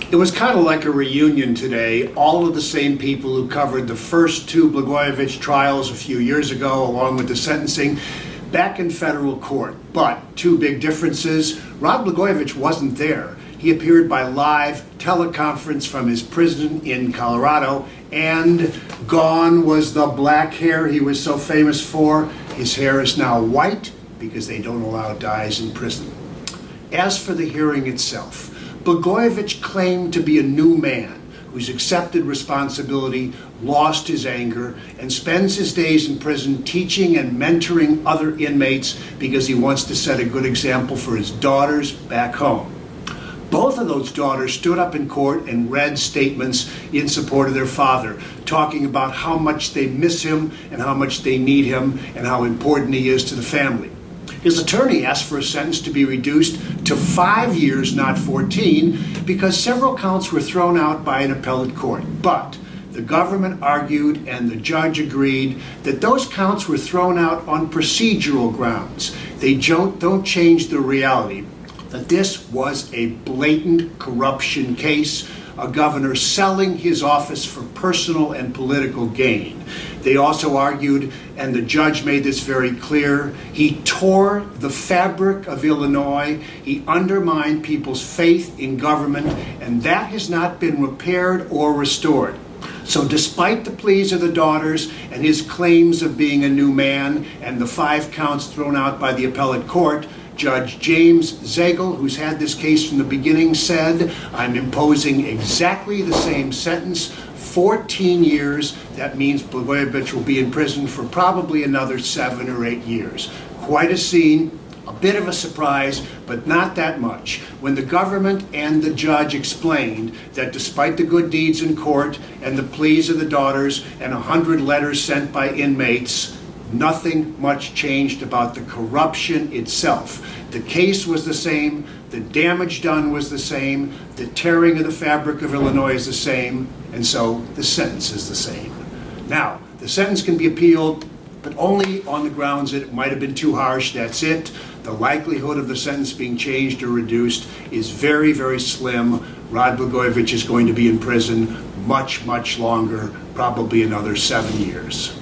It was kind of like a reunion today. All of the same people who covered the first two Blagojevich trials a few years ago, along with the sentencing, back in federal court. But two big differences. Rod Blagojevich wasn't there. He appeared by live teleconference from his prison in Colorado, and gone was the black hair he was so famous for. His hair is now white because they don't allow dyes in prison. As for the hearing itself, Blagojevich claimed to be a new man who's accepted responsibility, lost his anger, and spends his days in prison teaching and mentoring other inmates because he wants to set a good example for his daughters back home. Both of those daughters stood up in court and read statements in support of their father, talking about how much they miss him and how much they need him and how important he is to the family. His attorney asked for a sentence to be reduced to 5 years, not 14, because several counts were thrown out by an appellate court. But the government argued and the judge agreed that those counts were thrown out on procedural grounds. They don't change the reality that this was a blatant corruption case, a governor selling his office for personal and political gain. They also argued, and the judge made this very clear, he tore the fabric of Illinois, he undermined people's faith in government, and that has not been repaired or restored. So despite the pleas of the daughters and his claims of being a new man and the 5 counts thrown out by the appellate court, Judge James Zagel, who's had this case from the beginning, said, "I'm imposing exactly the same sentence, 14 years. That means Blagojevich will be in prison for probably another 7 or 8 years." Quite a scene, a bit of a surprise, but not that much. When the government and the judge explained that despite the good deeds in court and the pleas of the daughters and 100 letters sent by inmates, nothing much changed about the corruption itself. The case was the same, the damage done was the same, the tearing of the fabric of Illinois is the same, and so the sentence is the same. Now, the sentence can be appealed, but only on the grounds that it might have been too harsh, that's it. The likelihood of the sentence being changed or reduced is very, very slim. Rod Blagojevich is going to be in prison much, much longer, probably another 7 years.